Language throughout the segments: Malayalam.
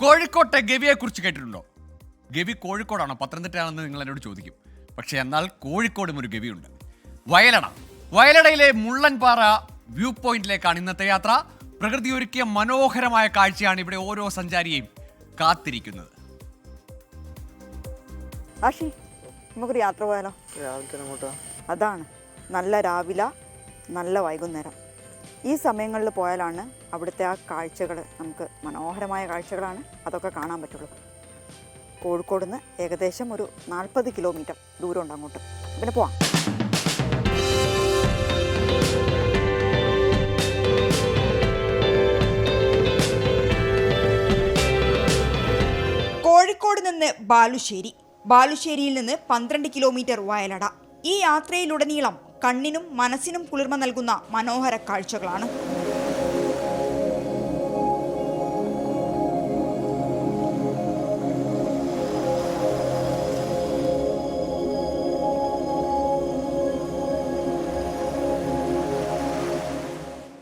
കോഴിക്കോട്ടെ ഗവിയെക്കുറിച്ച് കേട്ടിട്ടുണ്ടോ? ഗവി കോഴിക്കോടാണോ പത്തനംതിട്ടയാണെന്ന് നിങ്ങൾ എന്നോട് ചോദിക്കും. പക്ഷേ എന്നാൽ കോഴിക്കോടും ഒരു ഗവിയുണ്ട്. വയലട. വയലടയിലെ മുള്ളൻപാറ വ്യൂ പോയിന്റിലേക്കാണ് ഇന്നത്തെ യാത്ര. പ്രകൃതി ഒരുക്കിയ മനോഹരമായ കാഴ്ചയാണ് ഇവിടെ ഓരോ സഞ്ചാരിയെയും കാത്തിരിക്കുന്നത്. ആഷി, നമുക്കൊരു യാത്ര പോയാലോ? അതാണ് നല്ല രാവിലെ, നല്ല വൈകുന്നേരം. ഈ സമയങ്ങളിൽ പോയാലാണ് അവിടുത്തെ ആ കാഴ്ചകൾ നമുക്ക് മനോഹരമായ കാഴ്ചകളാണ്, അതൊക്കെ കാണാൻ പറ്റുള്ളൂ. കോഴിക്കോട് നിന്ന് ഏകദേശം ഒരു 40 കിലോമീറ്റർ ദൂരമുണ്ട് അങ്ങോട്ട്. പിന്നെ പോവാം. കോഴിക്കോട് നിന്ന് ബാലുശ്ശേരി, ബാലുശ്ശേരിയിൽ നിന്ന് 12 കിലോമീറ്റർ വയലട. ഈ യാത്രയിലുടനീളം കണ്ണിനും മനസ്സിനും കുളിർമ നൽകുന്ന മനോഹര കാഴ്ചകളാണ്.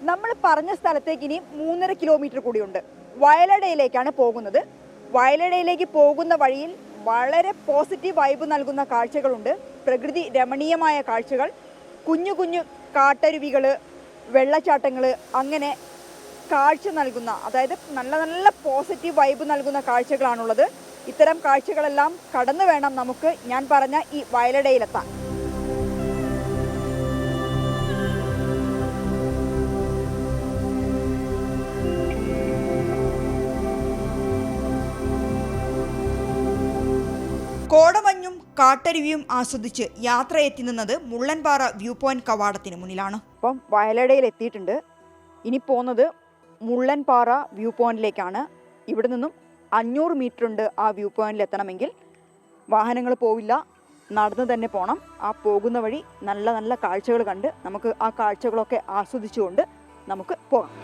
നമ്മൾ പറഞ്ഞ സ്ഥലത്തേക്ക് ഇനി 3.5 കിലോമീറ്റർ കൂടിയുണ്ട്. വയലടയിലേക്കാണ് പോകുന്നത്. വയലടയിലേക്ക് പോകുന്ന വഴിയിൽ വളരെ പോസിറ്റീവ് വൈബ് നൽകുന്ന കാഴ്ചകളുണ്ട്. പ്രകൃതി രമണീയമായ കാഴ്ചകൾ, കുഞ്ഞു കുഞ്ഞു കാട്ടരുവികൾ, വെള്ളച്ചാട്ടങ്ങൾ, അങ്ങനെ കാഴ്ച നൽകുന്ന, അതായത് നല്ല നല്ല പോസിറ്റീവ് വൈബ് നൽകുന്ന കാഴ്ചകളാണുള്ളത്. ഇത്തരം കാഴ്ചകളെല്ലാം കടന്നു വേണം നമുക്ക് ഞാൻ പറഞ്ഞ ഈ വയലടയിലെത്താൻ. കോടമഞ്ഞും കാട്ടരുവിയും ആസ്വദിച്ച് യാത്ര എത്തി നിന്നത് മുള്ളൻപാറ വ്യൂ പോയിന്റ് കവാടത്തിന് മുന്നിലാണ്. അപ്പം വയലടയിൽ എത്തിയിട്ടുണ്ട്. ഇനി പോകുന്നത് മുള്ളൻപാറ വ്യൂ പോയിന്റിലേക്കാണ്. ഇവിടെ നിന്നും 500 മീറ്റർ ഉണ്ട് ആ വ്യൂ പോയിന്റിൽ എത്തണമെങ്കിൽ. വാഹനങ്ങൾ പോവില്ല, നടന്നു തന്നെ പോകണം. ആ പോകുന്ന വഴി നല്ല നല്ല കാഴ്ചകൾ കണ്ട് നമുക്ക് ആ കാഴ്ചകളൊക്കെ ആസ്വദിച്ചുകൊണ്ട് നമുക്ക് പോകാം.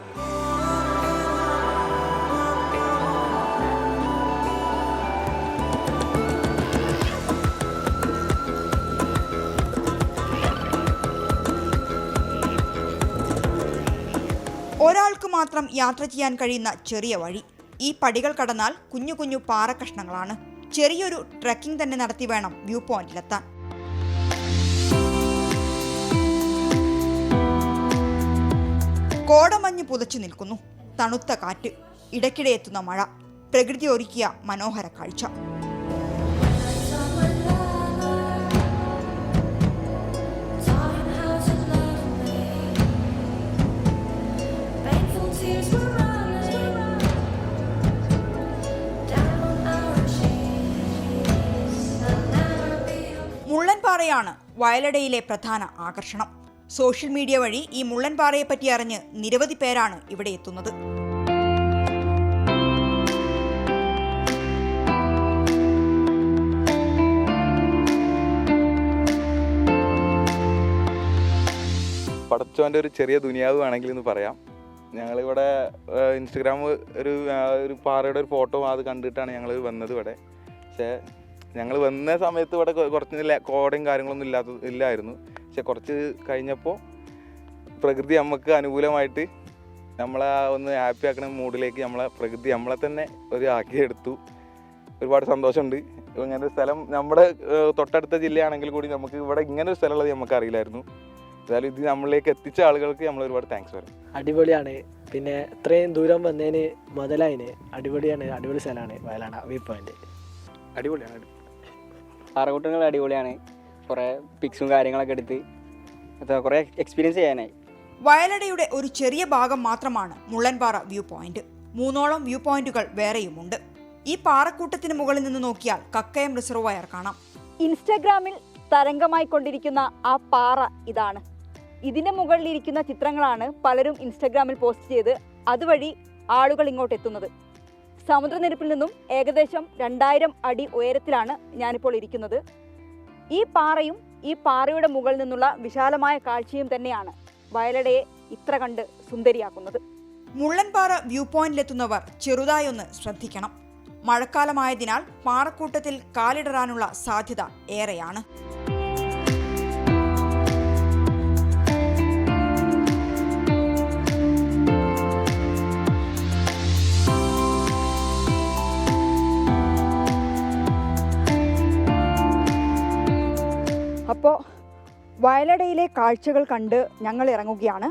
ഒരാൾക്ക് മാത്രം യാത്ര ചെയ്യാൻ കഴിയുന്ന ചെറിയ വഴി. ഈ പടികൾ കടന്നാൽ കുഞ്ഞു കുഞ്ഞു പാറക്കഷ്ണങ്ങളാണ്. ചെറിയൊരു ട്രെക്കിംഗ് തന്നെ നടത്തി വേണം വ്യൂ പോയിന്റിലെത്താൻ. കോടമഞ്ഞ് പുതച്ചു നിൽക്കുന്നു. തണുത്ത കാറ്റ്, ഇടയ്ക്കിടെ എത്തുന്ന മഴ, പ്രകൃതി ഒരുക്കിയ മനോഹര കാഴ്ച. മുള്ളൻപാറയാണ് വയലടയിലെ പ്രധാന ആകർഷണം. സോഷ്യൽ മീഡിയ വഴി ഈ മുള്ളൻപാറയെ പറ്റി അറിഞ്ഞ് നിരവധി പേരാണ് ഇവിടെ എത്തുന്നത്. പടച്ചോൻ്റെ ഒരു ചെറിയ ദുനിയാവ് വേണമെങ്കിൽ എന്ന് പറയാം. ഞങ്ങളിവിടെ ഇൻസ്റ്റഗ്രാം ഒരു പാറയുടെ ഒരു ഫോട്ടോ അത് കണ്ടിട്ടാണ് ഞങ്ങൾ വന്നത് ഇവിടെ. പക്ഷേ ഞങ്ങൾ വന്ന സമയത്ത് ഇവിടെ കുറച്ച് കോടയും കാര്യങ്ങളൊന്നും ഇല്ലായിരുന്നു. പക്ഷെ കുറച്ച് കഴിഞ്ഞപ്പോൾ പ്രകൃതി നമുക്ക് അനുകൂലമായിട്ട് നമ്മളെ ഒന്ന് ഹാപ്പി ആക്കുന്ന മൂഡിലേക്ക് പ്രകൃതി നമ്മളെ തന്നെ ആക്കിയെടുത്തു. ഒരുപാട് സന്തോഷമുണ്ട്. ഇങ്ങനെ ഒരു സ്ഥലം നമ്മുടെ തൊട്ടടുത്ത ജില്ലയാണെങ്കിൽ കൂടി നമുക്ക് ഇവിടെ ഇങ്ങനെ ഒരു സ്ഥലമുള്ളത് നമുക്ക് അറിയില്ലായിരുന്നു. എന്തായാലും ഇത് നമ്മളിലേക്ക് എത്തിച്ച ആളുകൾക്ക് നമ്മൾ ഒരുപാട് താങ്ക്സ് പറയും. അടിപൊളിയാണ്. പിന്നെ ഇത്രയും ദൂരം വന്നതിന് മുതലായിന് അടിപൊളിയാണ്. അടിപൊളി സ്ഥലമാണ് വയലാട വ്യൂ പോയിന്റ്. അടിപൊളിയാണ്. പാറക്കൂട്ടങ്ങൾ അടിപൊളിയാണ്. കുറേ പിക്സും കാര്യങ്ങളൊക്കെ എടുത്ത് കുറേ എക്സ്പീരിയൻസ് ചെയ്യാനായി. വയലടയുടെ ഒരു ചെറിയ ഭാഗം മാത്രമാണ് മുള്ളൻപാറ വ്യൂ പോയിന്റ്. 3ഓളം വ്യൂ പോയിന്റുകൾ വേറെയുമുണ്ട്. ഈ പാറക്കൂട്ടത്തിന് മുകളിൽ നിന്ന് നോക്കിയാൽ കക്കയം റിസർവോയർ കാണാം. ഇൻസ്റ്റഗ്രാമിൽ തരംഗമായി കൊണ്ടിരിക്കുന്ന ആ പാറ ഇതാണ്. ഇതിന്റെ മുകളിലിരിക്കുന്ന ചിത്രങ്ങളാണ് പലരും ഇൻസ്റ്റഗ്രാമിൽ പോസ്റ്റ് ചെയ്ത് അതുവഴി ആളുകൾ ഇങ്ങോട്ട് എത്തുന്നത്. സമുദ്രനിരപ്പിൽ നിന്നും ഏകദേശം 2000 അടി ഉയരത്തിലാണ് ഞാനിപ്പോൾ ഇരിക്കുന്നത്. ഈ പാറയും ഈ പാറയുടെ മുകളിൽ നിന്നുള്ള വിശാലമായ കാഴ്ചയും തന്നെയാണ് വയലടയെ ഇത്ര കണ്ട് സുന്ദരിയാക്കുന്നത്. മുള്ളൻപാറ വ്യൂ പോയിന്റിലെത്തുന്നവർ ചെറുതായൊന്ന് ശ്രദ്ധിക്കണം. മഴക്കാലമായതിനാൽ പാറക്കൂട്ടത്തിൽ കാലിടറാനുള്ള സാധ്യത ഏറെയാണ്. ഇപ്പോൾ വയലടയിലെ കാഴ്ചകൾ കണ്ട് ഞങ്ങൾ ഇറങ്ങുകയാണ്.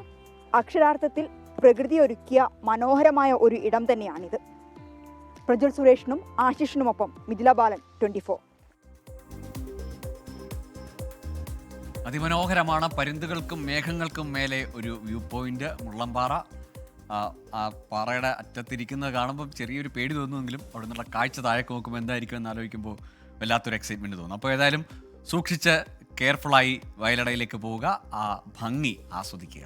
അക്ഷരാർത്ഥത്തിൽ പ്രകൃതി ഒരുക്കിയ മനോഹരമായ ഒരു ഇടം തന്നെയാണിത്. പ്രജ്വൽ സുരേഷിനും ആശിഷിനുമൊപ്പം മിഥില ബാലൻ, 24. അതിമനോഹരമാണ്. പരുന്തുകൾക്കും മേഘങ്ങൾക്കും മേലെ ഒരു വ്യൂ പോയിന്റ് മുള്ളംപാറ. ആ പാറയുടെ അറ്റത്തിരിക്കുന്നത് കാണുമ്പോൾ ചെറിയൊരു പേടി തോന്നുമെങ്കിലും അവിടെ നിന്നുള്ള കാഴ്ച താഴേക്ക് നോക്കുമ്പോൾ എന്തായിരിക്കും എന്ന് ആലോചിക്കുമ്പോൾ വല്ലാത്തൊരു എക്സൈറ്റ്മെൻറ്റ് തോന്നും. അപ്പോൾ ഏതായാലും സൂക്ഷിച്ച് കെയർഫുള്ളായി വയലടയിലേക്ക് പോവുക, ആ ഭംഗി ആസ്വദിക്കുക.